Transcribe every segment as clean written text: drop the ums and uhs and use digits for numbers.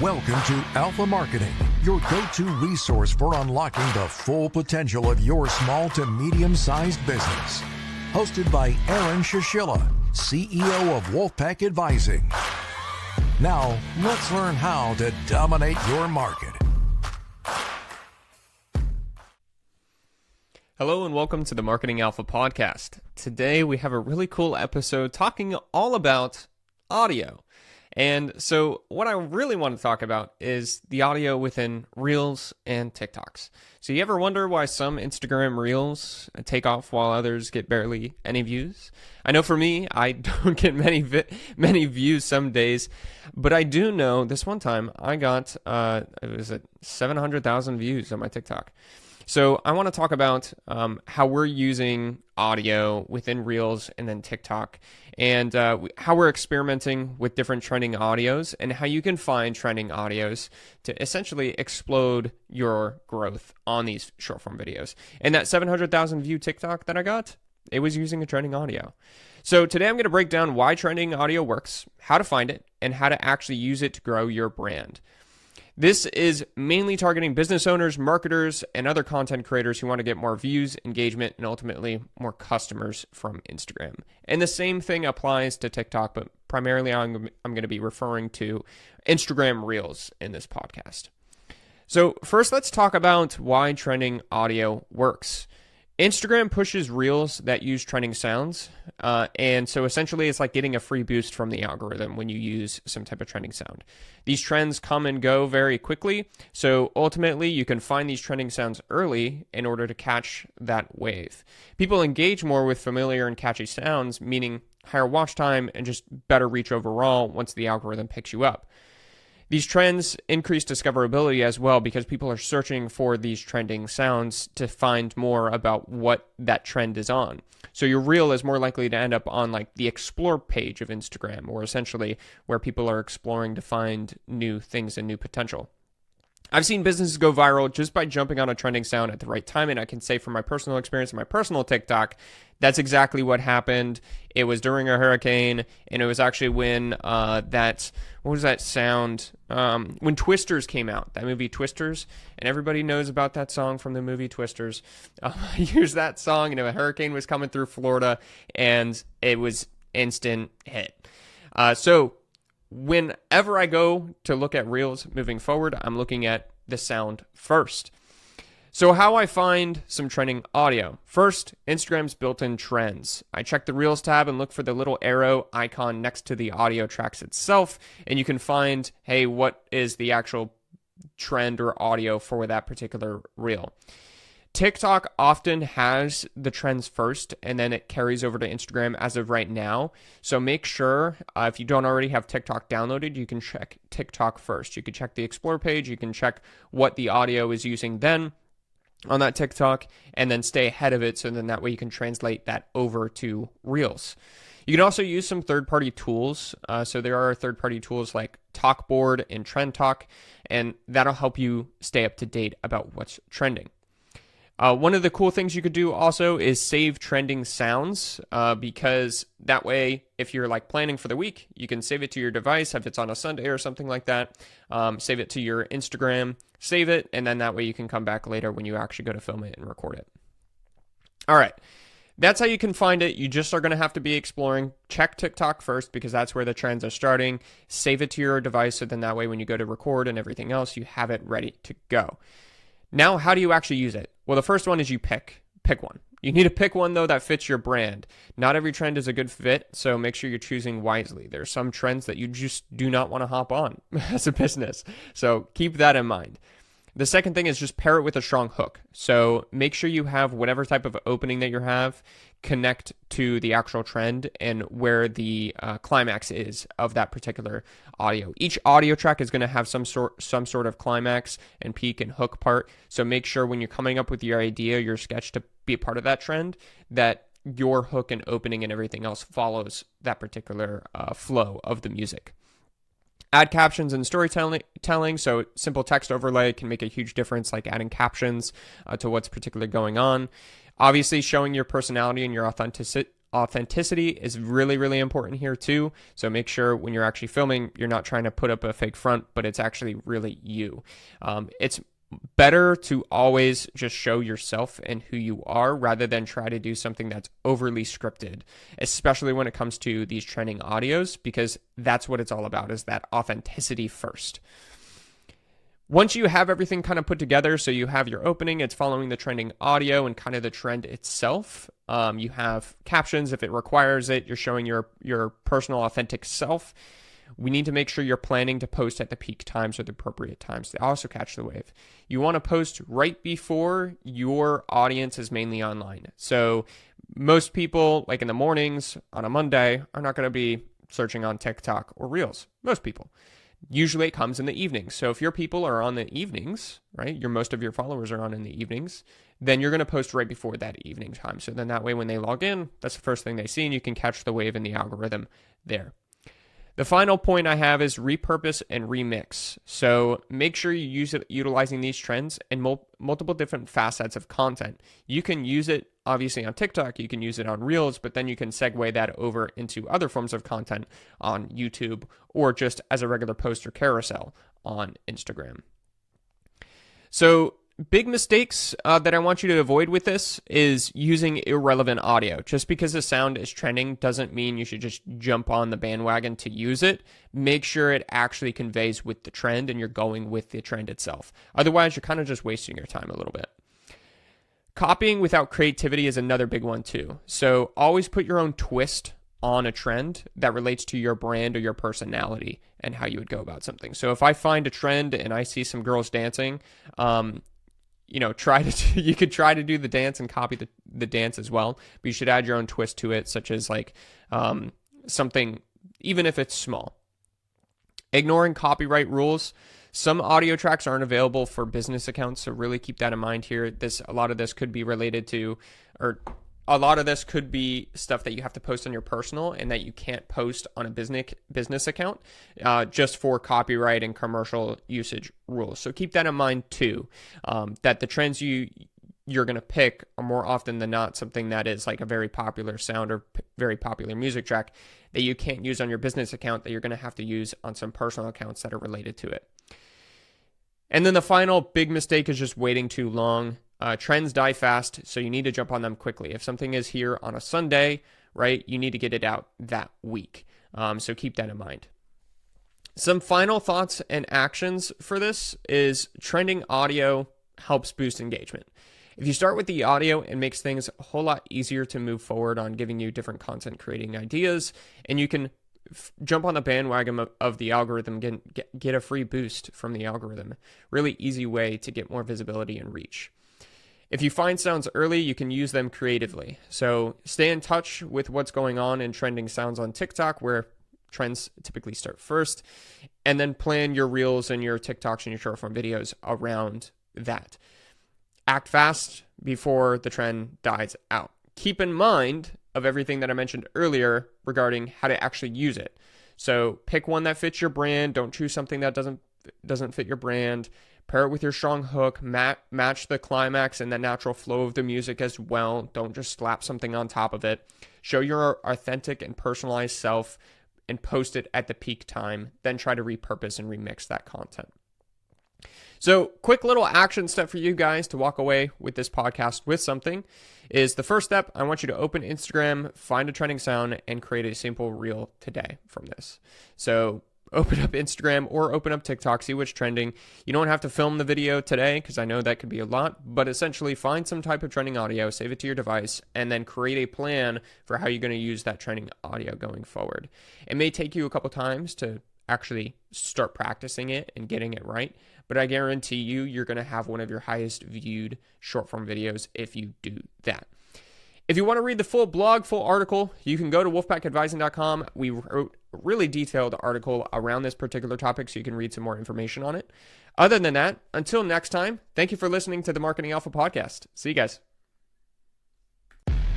Welcome to Alpha Marketing, your go-to resource for unlocking the full potential of your small to medium-sized business. Hosted by Aaron Shishilla, CEO of Wolfpack Advising. Now, let's learn how to dominate your market. Hello and welcome to the Marketing Alpha Podcast. Today we have a really cool episode talking all about audio. And so what I really want to talk about is the audio within Reels and TikToks. So you ever wonder why some Instagram Reels take off while others get barely any views? I know for me, I don't get many views some days, but I do know this one time I got, 700,000 views on my TikTok. So I want to talk about how we're using audio within Reels and then TikTok, and how we're experimenting with different trending audios and how you can find trending audios to essentially explode your growth on these short form videos. And that 700,000 view TikTok that I got, it was using a trending audio. So today I'm going to break down why trending audio works, how to find it, and how to actually use it to grow your brand. This is mainly targeting business owners, marketers, and other content creators who want to get more views, engagement, and ultimately more customers from Instagram. And the same thing applies to TikTok, but primarily I'm going to be referring to Instagram Reels in this podcast. So first, let's talk about why trending audio works. Instagram pushes Reels that use trending sounds, and so essentially it's like getting a free boost from the algorithm when you use some type of trending sound. These trends come and go very quickly, so ultimately you can find these trending sounds early in order to catch that wave. People engage more with familiar and catchy sounds, meaning higher watch time and just better reach overall once the algorithm picks you up. These trends increase discoverability as well because people are searching for these trending sounds to find more about what that trend is on. So your reel is more likely to end up on like the explore page of Instagram, or essentially where people are exploring to find new things and new potential. I've seen businesses go viral just by jumping on a trending sound at the right time, and I can say from my personal experience and my personal TikTok, that's exactly what happened. It was during a hurricane, and it was actually when what was that sound? When Twisters came out, that movie Twisters, and everybody knows about that song from the movie Twisters. I used that song, a hurricane was coming through Florida, and it was instant hit. So whenever I go to look at Reels moving forward, I'm looking at the sound first. So how I find some trending audio. First, Instagram's built-in trends. I check the Reels tab and look for the little arrow icon next to the audio tracks itself, and you can find, hey, what is the actual trend or audio for that particular reel. TikTok often has the trends first, and then it carries over to Instagram as of right now. So make sure, if you don't already have TikTok downloaded, you can check TikTok first. You can check the Explore page. You can check what the audio is using then on that TikTok, and then stay ahead of it, so then that way you can translate that over to Reels. You can also use some third-party tools. So there are third-party tools like Talkboard and Trend Talk, and that'll help you stay up to date about what's trending. One of the cool things you could do also is save trending sounds, because that way, if you're like planning for the week, you can save it to your device if it's on a Sunday or something like that. Save it to your Instagram, save it, and then that way you can come back later when you actually go to film it and record it. All right. That's how you can find it. You just are going to have to be exploring. Check TikTok first because that's where the trends are starting. Save it to your device, so then that way when you go to record and everything else, you have it ready to go. Now, how do you actually use it? Well, the first one is you pick one. You need to pick one, though, that fits your brand. Not every trend is a good fit, so make sure you're choosing wisely. There are some trends that you just do not want to hop on as a business, so keep that in mind. The second thing is just pair it with a strong hook. So make sure you have whatever type of opening that you have connect to the actual trend and where the climax is of that particular audio. Each audio track is going to have some sort of climax and peak and hook part. So make sure when you're coming up with your idea, your sketch to be a part of that trend, that your hook and opening and everything else follows that particular flow of the music. Add captions and storytelling, so simple text overlay can make a huge difference, like adding captions to what's particularly going on. Obviously, showing your personality and your Authenticity is really, really important here too. So make sure when you're actually filming, you're not trying to put up a fake front, but it's actually really you. It's better to always just show yourself and who you are rather than try to do something that's overly scripted, especially when it comes to these trending audios, because that's what it's all about, is that authenticity first. Once you have everything kind of put together, so you have your opening, it's following the trending audio and kind of the trend itself. You have captions if it requires it. You're showing your personal authentic self. We need to make sure you're planning to post at the peak times or the appropriate times to also catch the wave. You want to post right before your audience is mainly online. So most people, like in the mornings on a Monday, are not going to be searching on TikTok or Reels. Most people. Usually it comes in the evenings. So if your people are on the evenings, right, most of your followers are on in the evenings, then you're going to post right before that evening time. So then that way when they log in, that's the first thing they see and you can catch the wave in the algorithm there. The final point I have is repurpose and remix. So make sure you use it utilizing these trends in multiple different facets of content. You can use it obviously on TikTok, you can use it on Reels, but then you can segue that over into other forms of content on YouTube or just as a regular post or carousel on Instagram. So big mistakes that I want you to avoid with this is using irrelevant audio. Just because the sound is trending doesn't mean you should just jump on the bandwagon to use it. Make sure it actually conveys with the trend and you're going with the trend itself. Otherwise, you're kind of just wasting your time a little bit. Copying without creativity is another big one too. So always put your own twist on a trend that relates to your brand or your personality and how you would go about something. So if I find a trend and I see some girls dancing, you could try to do the dance and copy the dance as well, but you should add your own twist to it, such as like something, even if it's small. Ignoring copyright rules. Some audio tracks aren't available for business accounts, so really keep that in mind here. A lot of this could be related to, or a lot of this could be stuff that you have to post on your personal and that you can't post on a business account just for copyright and commercial usage rules. So keep that in mind too, that the trends you're going to pick are more often than not something that is like a very popular sound or very popular music track that you can't use on your business account that you're going to have to use on some personal accounts that are related to it. And then the final big mistake is just waiting too long. Trends die fast, so you need to jump on them quickly. If something is here on a Sunday, right, you need to get it out that week. So keep that in mind. Some final thoughts and actions for this is trending audio helps boost engagement. If you start with the audio, it makes things a whole lot easier to move forward on giving you different content creating ideas, and you can jump on the bandwagon of the algorithm, get a free boost from the algorithm. Really easy way to get more visibility and reach. If you find sounds early, you can use them creatively. So stay in touch with what's going on in trending sounds on TikTok, where trends typically start first, and then plan your Reels and your TikToks and your short form videos around that. Act fast before the trend dies out. Keep in mind of everything that I mentioned earlier regarding how to actually use it. So pick one that fits your brand. Don't choose something that doesn't fit your brand. Pair it with your strong hook. Match the climax and the natural flow of the music as well. Don't just slap something on top of it. Show your authentic and personalized self and post it at the peak time. Then try to repurpose and remix that content. So quick little action step for you guys to walk away with this podcast with something is the first step. I want you to open Instagram, find a trending sound, and create a simple reel today from this. So open up Instagram or open up TikTok, see what's trending. You don't have to film the video today because I know that could be a lot, but essentially find some type of trending audio, save it to your device, and then create a plan for how you're going to use that trending audio going forward. It may take you a couple times to actually start practicing it and getting it right, but I guarantee you're going to have one of your highest viewed short form videos if you do that. If you want to read the full blog, full article, you can go to wolfpackadvising.com. We wrote a really detailed article around this particular topic so you can read some more information on it. Other than that, until next time, thank you for listening to the Marketing Alpha podcast. See you guys.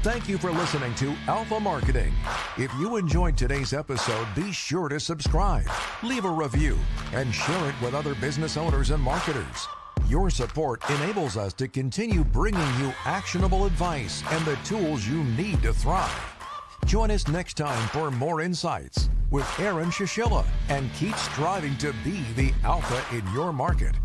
Thank you for listening to Alpha Marketing. If you enjoyed today's episode, be sure to subscribe, leave a review, and share it with other business owners and marketers. Your support enables us to continue bringing you actionable advice and the tools you need to thrive. Join us next time for more insights with Aaron Shishilla, and keep striving to be the alpha in your market.